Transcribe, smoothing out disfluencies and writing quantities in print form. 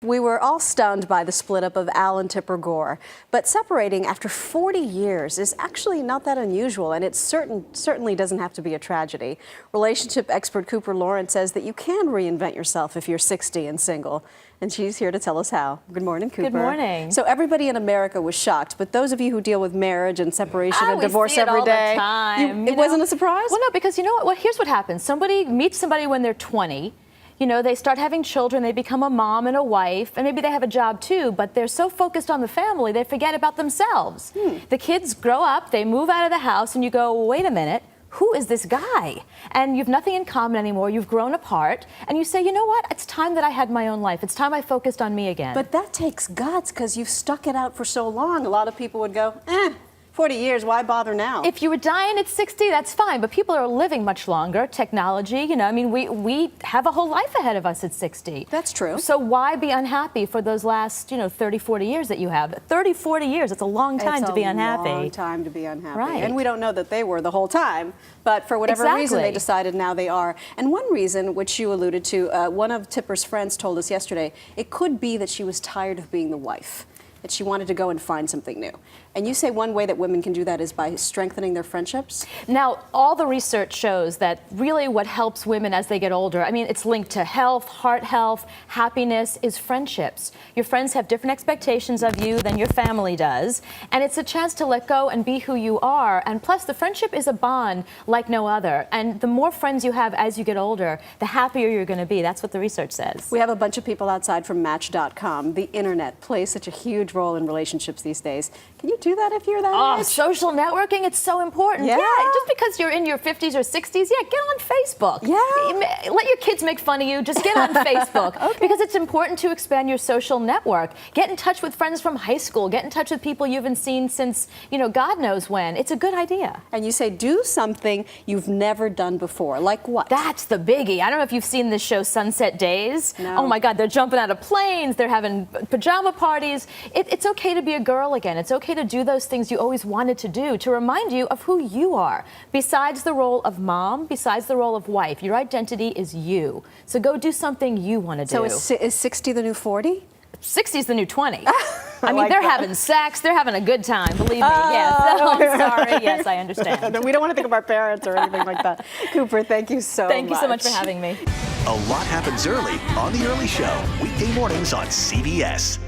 We were all stunned by the split up of Al and Tipper Gore, but separating after 40 years is actually not that unusual, and it certainly doesn't have to be a tragedy. Relationship expert Cooper Lawrence says that you can reinvent yourself if you're 60 and single, and she's here to tell us how. Good morning, Cooper. Good morning. So everybody in America was shocked, but those of you who deal with marriage and separation and divorce see it every all day, the time, it wasn't a surprise? Well, no, because you know what? Well, here's what happens. Somebody meets somebody when they're 20. You know, they start having children, they become a mom and a wife, and maybe they have a job too, but they're so focused on the family, they forget about themselves. The kids grow up, they move out of the house, and you go, wait a minute, who is this guy? And you've nothing in common anymore, you've grown apart, and you say, you know what, it's time that I had my own life. It's time I focused on me again. But that takes guts, because you've stuck it out for so long. A lot of people would go, 40 years, why bother now? If you were dying at 60, that's fine, but people are living much longer. Technology, you know, I mean, we have a whole life ahead of us at 60. That's true. So why be unhappy for those last, 30, 40 years that you have? 30, 40 years, it's a long time to be unhappy. It's a long time to be unhappy. Right. And we don't know that they were the whole time, but for whatever reason they decided now they are. And one reason, which you alluded to, one of Tipper's friends told us yesterday, it could be that she was tired of being the wife, that she wanted to go and find something new. And you say one way that women can do that is by strengthening their friendships? Now, all the research shows that really what helps women as they get older, I mean, it's linked to health, heart health, happiness, is friendships. Your friends have different expectations of you than your family does, and it's a chance to let go and be who you are. And plus, the friendship is a bond like no other. And the more friends you have as you get older, the happier you're going to be. That's what the research says. We have a bunch of people outside from Match.com. The internet plays such a huge role in relationships these days. Can you do that if you're that age? Social networking, it's so important. Yeah. Just because you're in your 50s or 60s, get on Facebook. Yeah. Let your kids make fun of you, just get on Facebook. Because it's important to expand your social network. Get in touch with friends from high school. Get in touch with people you haven't seen since, God knows when. It's a good idea. And you say do something you've never done before. Like what? That's the biggie. I don't know if you've seen this show, Sunset Days. No. Oh my God, they're jumping out of planes. They're having pajama parties. It's okay to be a girl again. It's okay to do those things you always wanted to do, to remind you of who you are. Besides the role of mom, besides the role of wife, your identity is you. So go do something you want to do. So is 60 the new 40? 60 is the new 20. I mean, like they're that. having sex, they're having a good time, believe me. Yes, I'm sorry. Yes, I understand. We don't want to think of our parents or anything like that. Cooper, thank you so much. Thank you so much for having me. A lot happens early on The Early Show, weekday mornings on CBS.